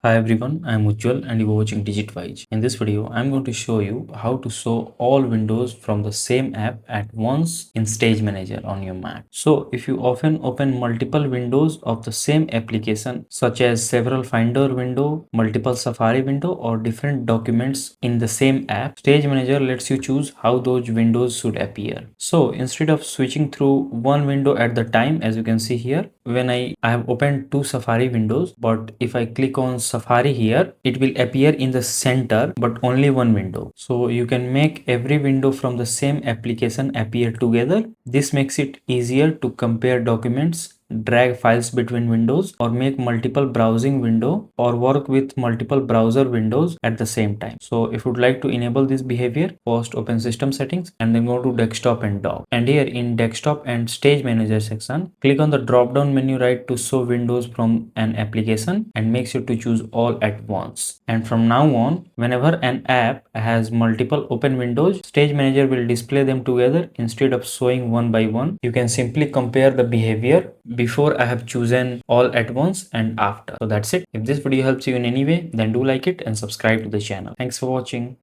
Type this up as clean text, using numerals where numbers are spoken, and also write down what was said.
Hi everyone, I am Ujjwal and you are watching DigitWise. In this video, I am going to show you how to show all windows from the same app at once in Stage Manager on your Mac. So if you often open multiple windows of the same application such as several Finder window, multiple Safari window or different documents in the same app, Stage Manager lets you choose how those windows should appear. So instead of switching through one window at the time, as you can see here, when I have opened two Safari windows, but if I click on Safari here, it will appear in the center but only one window. So you can make every window from the same application appear together. This makes it easier to compare documents, drag files between windows, or make multiple browsing window or work with multiple browser windows at the same time. So if you'd like to enable this behavior, first open system settings and then go to desktop and dock, and here in desktop and stage manager section, click on the drop down menu right to show windows from an application and make sure to choose all at once. And from now on, whenever an app has multiple open windows, stage manager will display them together instead of showing one by one. You can simply compare the behavior before I have chosen all at once and after. So that's it. If this video helps you in any way, then do like it and subscribe to the channel. Thanks for watching.